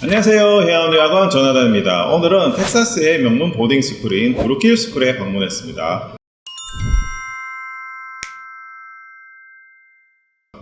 안녕하세요. 해양유학원 전하단입니다. 오늘은 텍사스의 명문 보딩 스쿨인 브루킬 스쿨에 방문했습니다.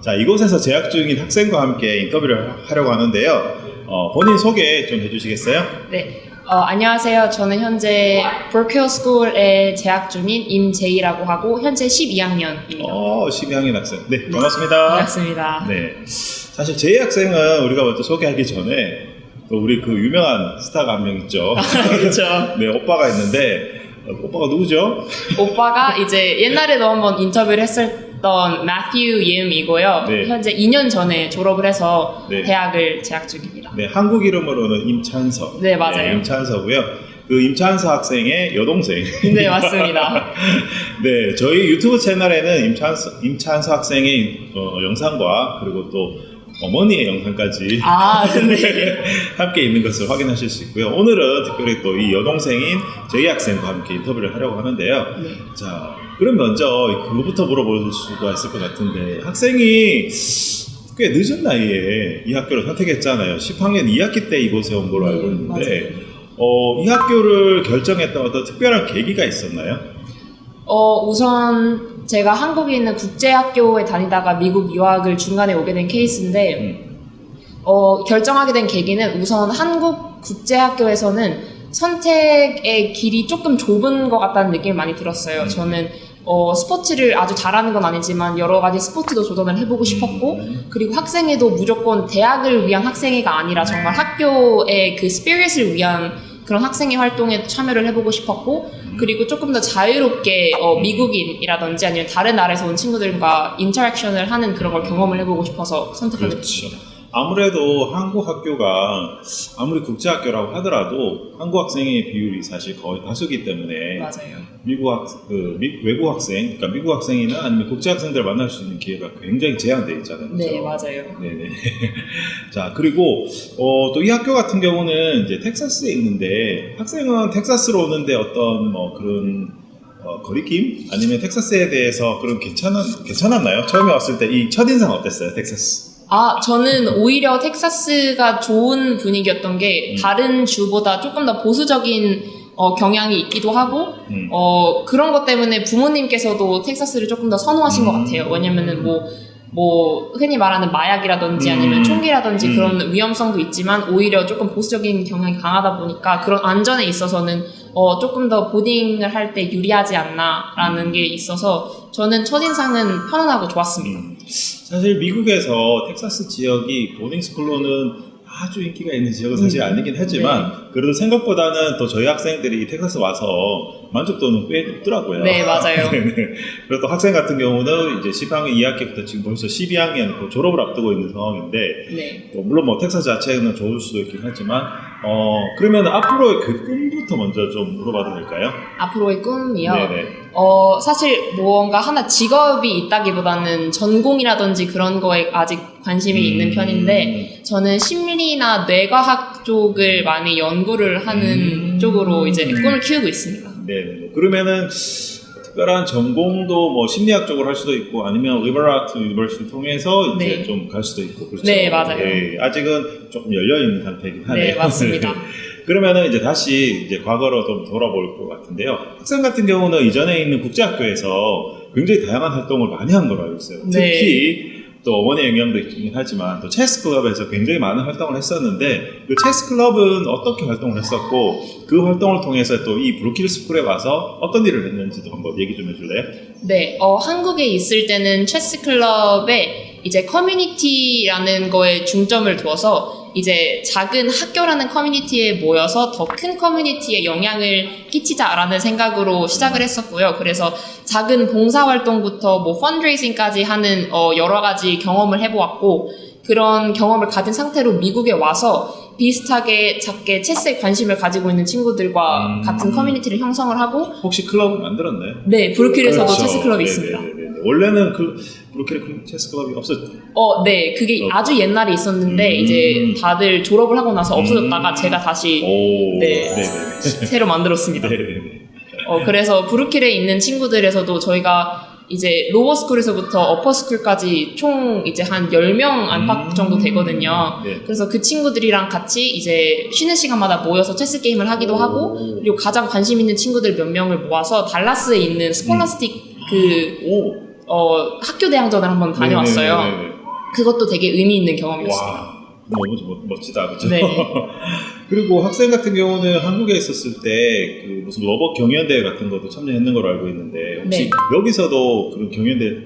자, 이곳에서 재학 중인 학생과 함께 인터뷰를 하려고 하는데요. 본인 소개 좀 해주시겠어요? 네. 안녕하세요. 저는 현재 브루킬 스쿨에 재학 중인 임재희라고 하고 현재 12학년입니다. 12학년 학생. 네, 반갑습니다. 반갑습니다. 네. 사실 제희 학생은 우리가 먼저 소개하기 전에 또 우리 그 유명한 스타가 한 명 있죠. 그렇죠. 네, 오빠가 있는데 오빠가 누구죠? 오빠가 이제 옛날에도 한번 인터뷰를 했었던 매튜 예음이고요. 네. 현재 2년 전에 졸업을 해서 네. 대학을 재학 중입니다. 네, 한국 이름으로는 임찬석. 네, 맞아요. 네, 임찬석고요. 그 임찬석 학생의 여동생. 네, 맞습니다. 네, 저희 유튜브 채널에는 임찬석 학생의 영상과 그리고 또 어머니의 영상까지 네. 함께 있는 것을 확인하실 수 있고요. 오늘은 특별히 또 이 여동생인 제이 학생과 함께 인터뷰를 하려고 하는데요. 네. 자, 그럼 먼저 그거부터 물어볼 수가 있을 것 같은데, 학생이 꽤 늦은 나이에 이 학교를 선택했잖아요. 10학년 2학기 때 이곳에 온 걸로 알고 있는데, 이 학교를 결정했던 어떤 특별한 계기가 있었나요? 우선 제가 한국에 있는 국제학교에 다니다가 미국 유학을 중간에 오게 된 케이스인데 결정하게 된 계기는 우선 한국 국제학교에서는 선택의 길이 조금 좁은 것 같다는 느낌이 많이 들었어요. 저는 스포츠를 아주 잘하는 건 아니지만 여러 가지 스포츠도 도전을 해보고 싶었고, 그리고 학생회도 무조건 대학을 위한 학생회가 아니라 정말 학교의 그 스피릿을 위한 그런 학생회 활동에 참여를 해보고 싶었고, 그리고 조금 더 자유롭게 미국인이라든지 아니면 다른 나라에서 온 친구들과 인터랙션을 하는 그런 걸 경험을 해보고 싶어서 선택하게 됐습니다. 아무래도 한국 학교가 아무리 국제학교라고 하더라도 한국 학생의 비율이 사실 거의 다수기 때문에 맞아요. 외국 학생, 그러니까 미국 학생이나 아니면 국제 학생들을 만날 수 있는 기회가 굉장히 제한되어 있잖아요. 그렇죠? 네, 맞아요. 네네. 자, 그리고 또 이 학교 같은 경우는 이제 텍사스에 있는데, 학생은 텍사스로 오는데 어떤 그런 거리낌? 아니면 텍사스에 대해서 그런 괜찮았나요? 처음에 왔을 때 이 첫인상 어땠어요, 텍사스? 저는 오히려 텍사스가 좋은 분위기였던 게 다른 주보다 조금 더 보수적인 경향이 있기도 하고 그런 것 때문에 부모님께서도 텍사스를 조금 더 선호하신 것 같아요. 왜냐면은 흔히 말하는 마약이라든지 아니면 총기라든지 그런 위험성도 있지만 오히려 조금 보수적인 경향이 강하다 보니까 그런 안전에 있어서는 조금 더 보딩을 할 때 유리하지 않나라는 게 있어서 저는 첫인상은 편안하고 좋았습니다. 사실 미국에서 텍사스 지역이 보딩스쿨로는 아주 인기가 있는 지역은 사실 아니긴 하지만 그래도 생각보다는 또 저희 학생들이 텍사스 와서 만족도는 꽤 높더라고요. 네, 맞아요. 그리고 또 학생 같은 경우는 이제 10학년 2학기부터 지금 벌써 12학년 졸업을 앞두고 있는 상황인데, 네. 물론 텍사스 자체는 좋을 수도 있긴 하지만 그러면 앞으로의 그 꿈부터 먼저 좀 물어봐도 될까요? 앞으로의 꿈이요? 네네. 사실 뭔가 하나 직업이 있다기보다는 전공이라든지 그런 거에 아직 관심이 있는 편인데, 저는 심리나 뇌과학 쪽을 많이 연구를 하는 쪽으로 이제 꿈을 키우고 있습니다. 네. 그러면은 특별한 전공도 심리학 쪽으로 할 수도 있고 아니면 리버럴 아트 유니버시티를 통해서 이제 네. 좀 갈 수도 있고, 그렇죠? 네, 맞아요. 네, 아직은 조금 열려 있는 상태이긴 하네요. 네, 맞습니다. 그러면은 이제 다시 과거로 좀 돌아볼 것 같은데요. 학생 같은 경우는 이전에 있는 국제학교에서 굉장히 다양한 활동을 많이 한 걸로 알고 있어요. 네. 특히 또 어머니의 영향도 있긴 하지만 또 체스 클럽에서 굉장히 많은 활동을 했었는데, 그 체스 클럽은 어떻게 활동을 했었고 그 활동을 통해서 또 이 브루킬 스쿨에 와서 어떤 일을 했는지도 한번 얘기 좀 해줄래요? 네, 한국에 있을 때는 체스 클럽에 이제 커뮤니티라는 거에 중점을 두어서 이제 작은 학교라는 커뮤니티에 모여서 더 큰 커뮤니티에 영향을 끼치자라는 생각으로 시작을 했었고요. 그래서 작은 봉사활동부터 펀드레이징까지 하는 여러 가지 경험을 해보았고, 그런 경험을 가진 상태로 미국에 와서 비슷하게 작게 체스에 관심을 가지고 있는 친구들과 같은 커뮤니티를 형성을 하고. 혹시 클럽을 만들었나요? 네, 브루킬에서도 그렇죠. 체스 클럽이 있습니다. 원래는 브루킬 체스 클럽이 없었죠? 네, 그게 아주 옛날에 있었는데 이제 다들 졸업을 하고 나서 없어졌다가 제가 다시 새로 만들었습니다. 네네네. 그래서 브루킬에 있는 친구들에서도 저희가 이제 로워 스쿨에서부터 어퍼 스쿨까지 총 이제 한 10명 안팎 정도 되거든요. 네. 그래서 그 친구들이랑 같이 이제 쉬는 시간마다 모여서 체스 게임을 하기도 하고, 그리고 가장 관심 있는 친구들 몇 명을 모아서 달라스에 있는 스콜라스틱 학교 대항전을 한번 다녀왔어요. 네네네네. 그것도 되게 의미 있는 경험이었습니다. 와, 너무 멋지다, 그죠? 네. 그리고 학생 같은 경우는 한국에 있었을 때 그 무슨 로봇 경연대회 같은 것도 참여했는 걸로 알고 있는데 혹시 네. 여기서도 그런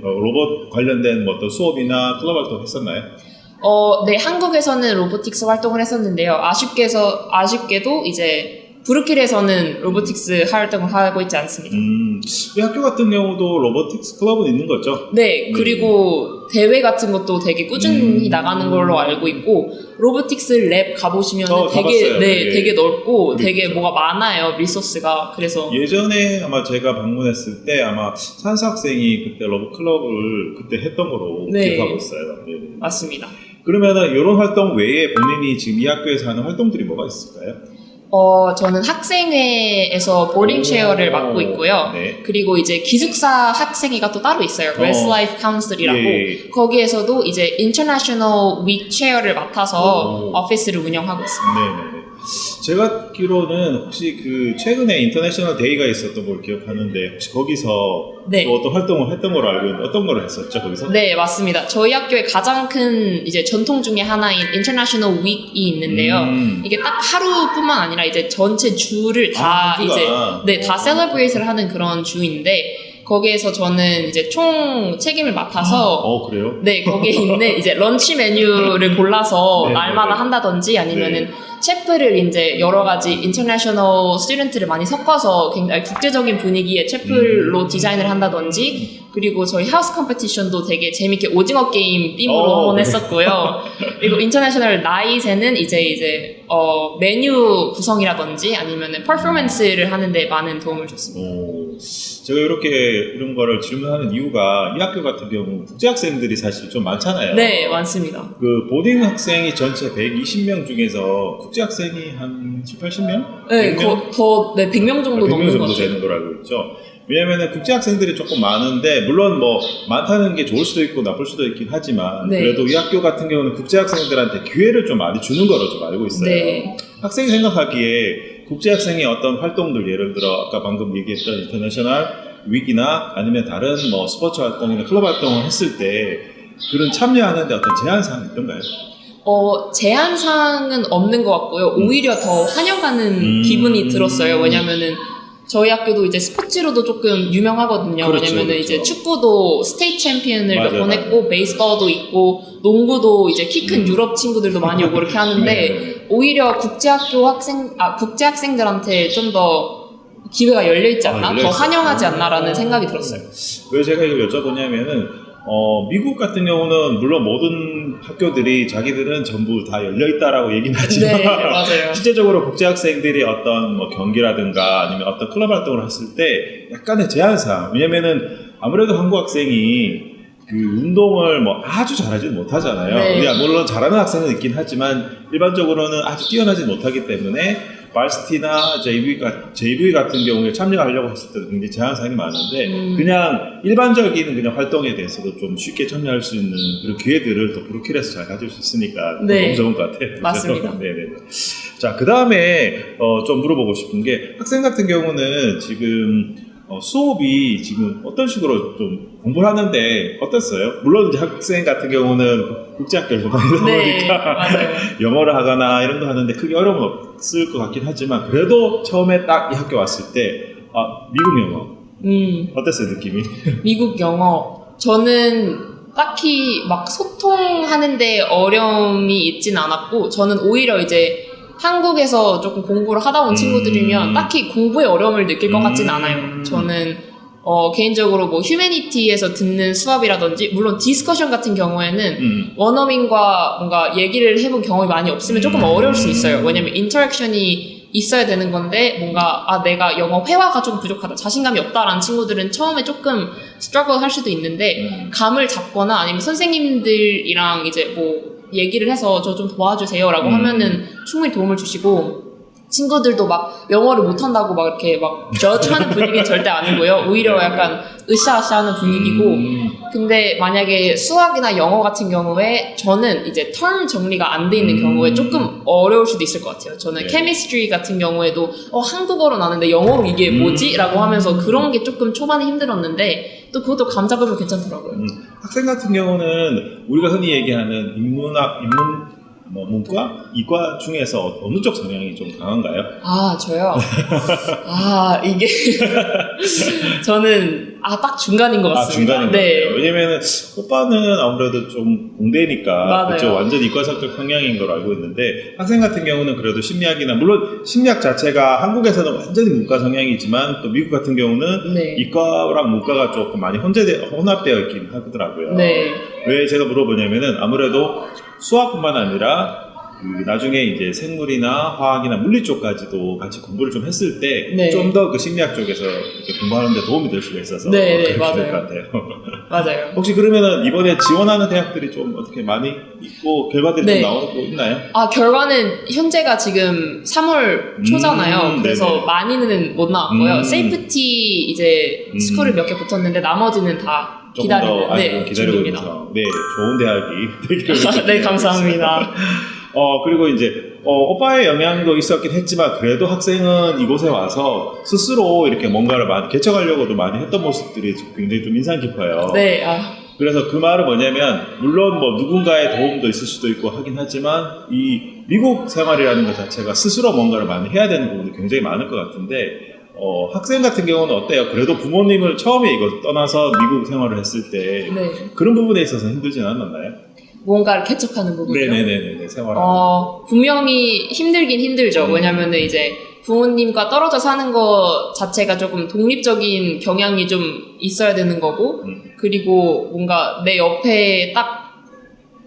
로봇 관련된 뭐 어떤 수업이나 클럽 활동 했었나요? 네, 한국에서는 로보틱스 활동을 했었는데요. 아쉽게도 이제 브루클에서는 로보틱스 활동을 하고 있지 않습니다. 우리 학교 같은 경우도 로보틱스 클럽은 있는 거죠? 네, 그리고 대회 같은 것도 되게 꾸준히 나가는 걸로 알고 있고, 로보틱스 랩 가보시면 되게, 가봤어요. 되게 넓고 그렇죠. 되게 뭐가 많아요, 리소스가. 그래서. 예전에 아마 제가 방문했을 때 아마 산수 학생이 그때 로봇 클럽을 그때 했던 거로 네. 기억하고 있어요. 네. 맞습니다. 그러면은 이런 활동 외에 본인이 지금 이 학교에서 하는 활동들이 뭐가 있을까요? 저는 학생회에서 보딩 체어를 맡고 있고요. 네. 그리고 이제 기숙사 학생회가 또 따로 있어요. Westlife Council이라고. 예. 거기에서도 이제 International Week 체어를 맡아서 오. 오피스를 운영하고 있습니다. 네네네. 제가 듣기로는 혹시 그 최근에 인터내셔널 데이가 있었던 걸 기억하는데 혹시 거기서 네. 또 어떤 활동을 했던 걸로 알고 있는데 어떤 걸 했었죠 거기서? 네, 맞습니다. 저희 학교의 가장 큰 이제 전통 중에 하나인 International Week이 있는데요. 이게 딱 하루뿐만 아니라 이제 전체 주를 다 다 셀러브레이트를 하는 그런 주인데, 거기에서 저는 이제 총 책임을 맡아서 그래요? 네, 거기에 있는 이제 런치 메뉴를 골라서 네, 날마다 네. 한다든지 아니면은 셰프를 이제 여러 가지 인터내셔널 스튜던트를 많이 섞어서 굉장히 국제적인 분위기의 셰프로 디자인을 한다든지, 그리고 저희 하우스 컴페티션도 되게 재밌게 오징어 게임 빔으로 한번 네. 했었고요. 그리고 인터내셔널 나잇에는 이제 메뉴 구성이라든지 아니면은 퍼포먼스를 하는데 많은 도움을 줬습니다. 제가 이런 거를 질문하는 이유가 이 학교 같은 경우 국제 학생들이 사실 좀 많잖아요. 네, 많습니다. 그 보딩 학생이 전체 120명 중에서 국제 학생이 한 7, 80명? 네, 100명? 100명 정도 100명 넘는 것 정도 같아요. 되는 걸 알고 있죠. 왜냐면은 국제 학생들이 조금 많은데 물론 뭐 많다는 게 좋을 수도 있고 나쁠 수도 있긴 하지만 네. 그래도 이 학교 같은 경우는 국제 학생들한테 기회를 좀 많이 주는 거로 좀 알고 있어요. 네. 학생이 생각하기에 국제 학생의 어떤 활동들, 예를 들어 아까 방금 얘기했던 인터내셔널 위기나 아니면 다른 뭐 스포츠 활동이나 클럽 활동을 했을 때 그런 참여하는데 어떤 제한 사항이 있던가요? 제한사항은 없는 것 같고요. 오히려 더 환영하는 기분이 들었어요. 왜냐면은 저희 학교도 이제 스포츠로도 조금 유명하거든요. 그렇죠, 왜냐면은 그렇죠. 이제 축구도 스테이트 챔피언을 몇 맞아요, 번 맞아요. 했고, 베이스볼도 있고, 농구도 이제 키 큰 유럽 친구들도 많이 오고 이렇게 하는데, 네. 오히려 국제 학생들한테 좀 더 기회가 열려있지 않나? 더 열려있어요. 환영하지 않나라는 생각이 들었어요. 왜 제가 이걸 여쭤보냐면은 미국 같은 경우는 물론 모든 학교들이 자기들은 전부 다 열려있다라고 얘기는 하지만 네, 맞아요. 실제적으로 국제 학생들이 어떤 뭐 경기라든가 아니면 어떤 클럽 활동을 했을 때 약간의 제한사항, 왜냐면은 아무래도 한국 학생이 그 운동을 뭐 아주 잘하지는 못하잖아요. 네. 그냥 물론 잘하는 학생은 있긴 하지만 일반적으로는 아주 뛰어나지 못하기 때문에 발스티나 JV 같은 경우에 참여하려고 했을 때도 굉장히 제한사항이 많은데 그냥 일반적인 그냥 활동에 대해서도 좀 쉽게 참여할 수 있는 그런 기회들을 또 브루킬에서 잘 가질 수 있으니까 네. 너무 좋은 것 같아요. 맞습니다. 네네네. 자, 그 다음에 좀 물어보고 싶은 게 학생 같은 경우는 지금 수업이 지금 어떤 식으로 좀 공부를 하는데 어땠어요? 물론 이제 학생 같은 경우는 국제학교를 다니다 네, 보니까 맞아요. 영어를 하거나 이런 거 하는데 크게 어려움은 없을 것 같긴 하지만 그래도 처음에 딱 이 학교 왔을 때 미국 영어 어땠어요 느낌이? 미국 영어. 저는 딱히 막 소통하는데 어려움이 있진 않았고, 저는 오히려 이제 한국에서 조금 공부를 하다 온 친구들이면 딱히 공부에 어려움을 느낄 것 같진 않아요. 저는 개인적으로 뭐 휴머니티에서 듣는 수업이라든지, 물론 디스커션 같은 경우에는 원어민과 뭔가 얘기를 해본 경험이 많이 없으면 조금 어려울 수 있어요. 왜냐면 인터랙션이 있어야 되는 건데 뭔가 내가 영어 회화가 조금 부족하다, 자신감이 없다라는 친구들은 처음에 조금 스트러글 할 수도 있는데 감을 잡거나 아니면 선생님들이랑 이제 뭐 얘기를 해서 저 좀 도와주세요라고 하면은 충분히 도움을 주시고, 친구들도 막 영어를 못한다고 막 이렇게 막 저주하는 분위기는 절대 아니고요. 오히려 약간 으쌰으쌰하는 분위기고. 근데 만약에 수학이나 영어 같은 경우에 저는 이제 텀 정리가 안 돼 있는 경우에 조금 어려울 수도 있을 것 같아요. 저는 네. 케미스트리 같은 경우에도 한국어로 나는데 영어로 이게 뭐지? 라고 하면서 그런 게 조금 초반에 힘들었는데 또 그것도 감 잡으면 괜찮더라고요. 학생 같은 경우는 우리가 흔히 얘기하는 문과, 이과 중에서 어느 쪽 성향이 좀 강한가요? 아, 저요? 이게. 저는, 딱 중간인 것 같습니다. 중간인 것 같아요. 왜냐면은, 오빠는 아무래도 좀 공대니까, 맞아요. 그쵸, 완전 이과적 성향인 걸로 알고 있는데, 학생 같은 경우는 그래도 심리학이나, 물론 심리학 자체가 한국에서는 완전히 문과 성향이지만, 또 미국 같은 경우는 네. 이과랑 문과가 조금 많이 혼합되어 있긴 하더라고요. 네. 왜 제가 물어보냐면은, 아무래도 수학뿐만 아니라 나중에 이제 생물이나 화학이나 물리 쪽까지도 같이 공부를 좀 했을 때 네. 좀 더 그 심리학 쪽에서 이렇게 공부하는 데 도움이 될 수가 있어서 네, 그렇게 맞아요. 될 것 같아요. 맞아요. 혹시 그러면은 이번에 지원하는 대학들이 좀 어떻게 많이 있고 결과들이 네. 좀 나오고 있나요? 결과는 현재가 지금 3월 초잖아요. 그래서 네네. 많이는 못 나왔고요. 세이프티 이제 스쿨을 몇 개 붙었는데 나머지는 다 조금 더 기다리는 아직은 기다리고 중입니다. 있어서 네, 좋은 대학이 되기를 네, 감사합니다. 그리고 이제 오빠의 영향도 있었긴 했지만 그래도 학생은 이곳에 와서 스스로 이렇게 뭔가를 많이 개척하려고도 많이 했던 모습들이 굉장히 좀 인상 깊어요. 네, 그래서 그 말은 뭐냐면 물론 뭐 누군가의 도움도 있을 수도 있고 하긴 하지만 이 미국 생활이라는 것 자체가 스스로 뭔가를 많이 해야 되는 부분이 굉장히 많을 것 같은데 학생 같은 경우는 어때요? 그래도 부모님을 처음에 이거 떠나서 미국 생활을 했을 때 네. 그런 부분에 있어서 힘들진 않았나요? 뭔가를 개척하는 부분이요? 네네네네 생활하는 분명히 힘들긴 힘들죠. 왜냐면은 이제 부모님과 떨어져 사는 것 자체가 조금 독립적인 경향이 좀 있어야 되는 거고, 그리고 뭔가 내 옆에 딱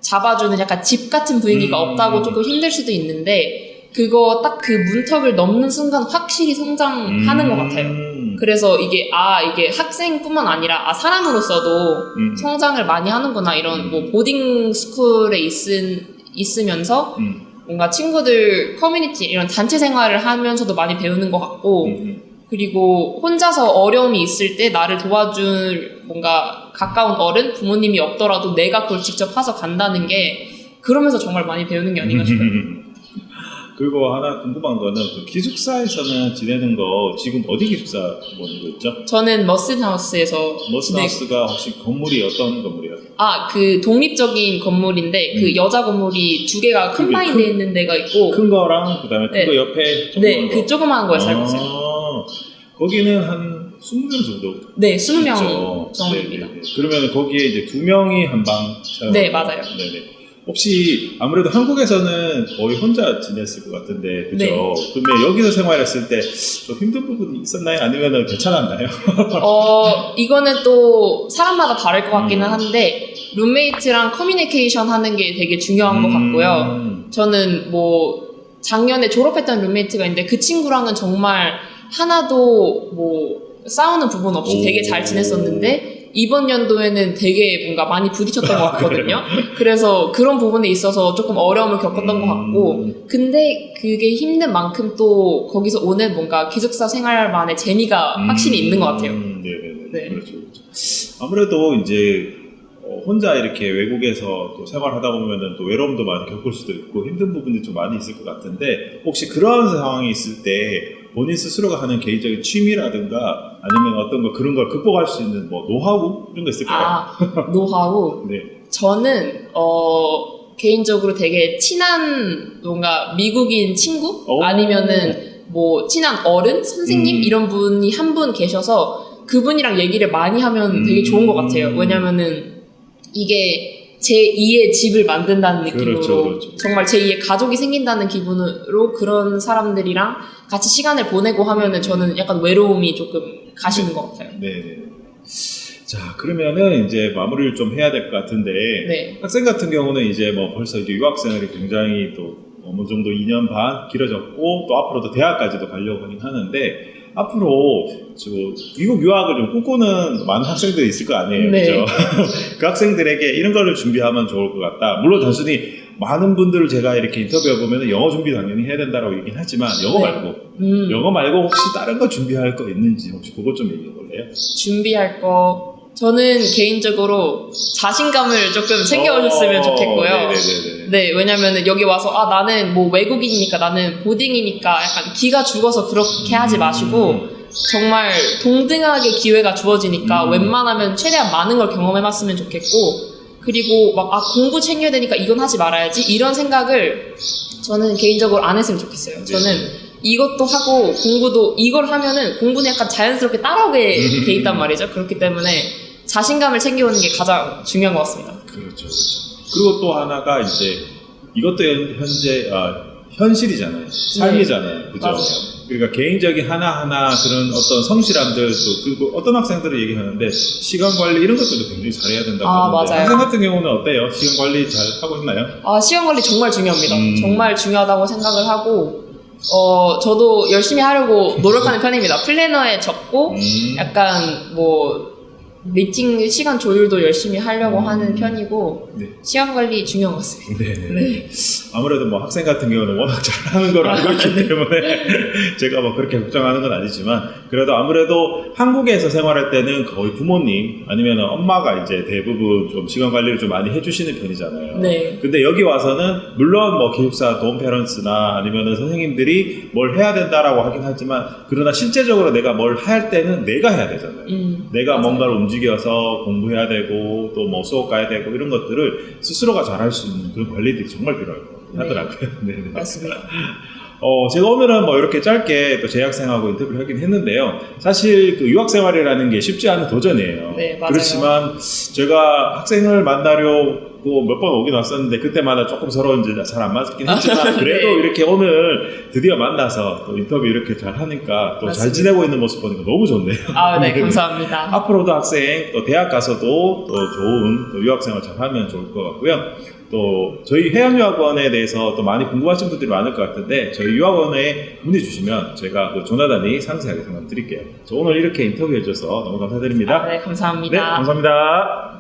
잡아주는 약간 집 같은 분위기가 없다고 조금 힘들 수도 있는데, 그거 딱 그 문턱을 넘는 순간 확실히 성장하는 것 같아요. 그래서 이게 학생뿐만 아니라 사람으로서도 성장을 많이 하는구나 이런 뭐 보딩 스쿨에 있으면서 뭔가 친구들 커뮤니티 이런 단체 생활을 하면서도 많이 배우는 것 같고 그리고 혼자서 어려움이 있을 때 나를 도와줄 뭔가 가까운 어른 부모님이 없더라도 내가 그걸 직접 해서 간다는 게 그러면서 정말 많이 배우는 게 아닌가 싶어요. 그리고 하나 궁금한 거는 그 기숙사에서는 지내는 거 지금 어디 기숙사 보는 거 있죠? 저는 머슨하우스에서 머슨하우스가 혹시 건물이 어떤 건물이에요? 그 독립적인 건물인데 그 여자 건물이 두 개가 컴바인 돼 있는 데가 있고 큰 거랑 그다음에 큰 거 옆에 조그만 거. 그 조그마한 거에 살고 있어요. 거기는 한 20명 정도. 네, 20명 있죠. 정도입니다. 네네네. 그러면 거기에 이제 2명이 한 방 사용하고. 네, 맞아요. 네네. 혹시 아무래도 한국에서는 거의 혼자 지냈을 것 같은데, 그죠? 네. 근데 여기서 생활했을 때 좀 힘든 부분이 있었나요? 아니면 괜찮았나요? 이거는 또 사람마다 다를 것 같기는 한데 룸메이트랑 커뮤니케이션 하는 게 되게 중요한 것 같고요. 저는 뭐 작년에 졸업했던 룸메이트가 있는데 그 친구랑은 정말 하나도 뭐 싸우는 부분 없이 되게 잘 지냈었는데 이번 연도에는 되게 뭔가 많이 부딪혔던 것 같거든요. 그래서 그런 부분에 있어서 조금 어려움을 겪었던 것 같고 근데 그게 힘든 만큼 또 거기서 오는 뭔가 기숙사 생활만의 재미가 확실히 있는 것 같아요. 네네네. 네. 그렇죠. 아무래도 이제 혼자 이렇게 외국에서 또 생활하다 보면은 또 외로움도 많이 겪을 수도 있고 힘든 부분이 좀 많이 있을 것 같은데 혹시 그런 상황이 있을 때 본인 스스로가 하는 개인적인 취미라든가 아니면 어떤 거 그런 걸 극복할 수 있는 뭐 노하우 이런 거 있을까요? 노하우? 네. 저는 개인적으로 되게 친한 뭔가 미국인 친구? 아니면은 뭐 친한 어른? 선생님? 이런 분이 한 분 계셔서 그분이랑 얘기를 많이 하면 되게 좋은 것 같아요. 왜냐면은 이게 제2의 집을 만든다는 느낌으로 그렇죠. 정말 제2의 가족이 생긴다는 기분으로 그런 사람들이랑 같이 시간을 보내고 하면은 저는 약간 외로움이 조금 가시는 것 같아요. 네네. 자, 그러면은 이제 마무리를 좀 해야 될 것 같은데 네. 학생 같은 경우는 이제 뭐 벌써 이제 유학생활이 굉장히 또 어느 정도 2년 반 길어졌고 또 앞으로도 대학까지도 가려고 하긴 하는데 앞으로 저 미국 유학을 좀 꿈꾸는 많은 학생들이 있을 거 아니에요, 네. 그죠? 그 학생들에게 이런 거를 준비하면 좋을 것 같다. 물론 단순히 많은 분들을 제가 이렇게 인터뷰해 보면 영어 준비 당연히 해야 된다라고 얘기는 하지만 영어 네. 말고 영어 말고 혹시 다른 거 준비할 거 있는지 혹시 그것 좀 얘기해 볼래요? 준비할 거 저는 개인적으로 자신감을 조금 챙겨오셨으면 좋겠고요. 네네네. 네, 왜냐면은 여기 와서 나는 뭐 외국인이니까 나는 보딩이니까 약간 기가 죽어서 그렇게 하지 마시고 정말 동등하게 기회가 주어지니까 웬만하면 최대한 많은 걸 경험해봤으면 좋겠고 그리고 막 공부 챙겨야 되니까 이건 하지 말아야지 이런 생각을 저는 개인적으로 안 했으면 좋겠어요. 저는 이것도 하고 공부도 이걸 하면은 공부는 약간 자연스럽게 따라오게 돼 있단 말이죠. 그렇기 때문에 자신감을 챙겨오는 게 가장 중요한 것 같습니다. 그렇죠. 그리고 또 하나가 이제 이것도 현재 현실이잖아요. 삶이잖아요. 그죠? 맞아요. 그러니까 개인적인 하나하나 그런 어떤 성실함들도 그리고 어떤 학생들은 얘기하는데 시간 관리 이런 것들도 굉장히 잘해야 된다고 하는데 맞아요. 학생 같은 경우는 어때요? 시간 관리 잘 하고 있나요? 시간 관리 정말 중요합니다. 정말 중요하다고 생각을 하고 저도 열심히 하려고 노력하는 편입니다. 플래너에 적고 약간 뭐 미팅 시간 조율도 열심히 하려고 하는 편이고 네. 시간 관리 중요한 것 같습니다. 네. 아무래도 뭐 학생 같은 경우는 워낙 잘하는 걸 알고 있기 때문에 제가 뭐 그렇게 걱정하는 건 아니지만 그래도 아무래도 한국에서 생활할 때는 거의 부모님 아니면 엄마가 이제 대부분 좀 시간 관리를 좀 많이 해주시는 편이잖아요. 네. 근데 여기 와서는 물론 뭐 기숙사 돈 페런스나 아니면은 선생님들이 뭘 해야 된다라고 하긴 하지만 그러나 실제적으로 내가 뭘 할 때는 내가 해야 되잖아요. 내가 맞아요. 뭔가를 움직여서 공부해야 되고 또 뭐 수업 가야 되고 이런 것들을 스스로가 잘할 수 있는 그런 관리들이 정말 필요하더라고요. 네. 맞습니다. 제가 오늘은 뭐 이렇게 짧게 또 재학생하고 인터뷰를 하긴 했는데요. 사실 그 유학생활이라는 게 쉽지 않은 도전이에요. 네, 맞아요. 그렇지만 제가 학생을 만나려고 몇 번 오긴 왔었는데 그때마다 조금 서로 이제 잘 안 맞긴 했지만 그래도 네. 이렇게 오늘 드디어 만나서 또 인터뷰 이렇게 잘 하니까 또 잘 맞습니다. 지내고 있는 모습 보니까 너무 좋네요. 네, 감사합니다. 앞으로도 학생 또 대학 가서도 또 좋은 또 유학생활 잘 하면 좋을 것 같고요. 또 저희 해양유학원에 대해서 또 많이 궁금하신 분들이 많을 것 같은데 저희 유학원에 문의 주시면 제가 그 조나단이 상세하게 설명 드릴게요. 오늘 이렇게 인터뷰해 주셔서 너무 감사드립니다. 네, 감사합니다. 네, 감사합니다.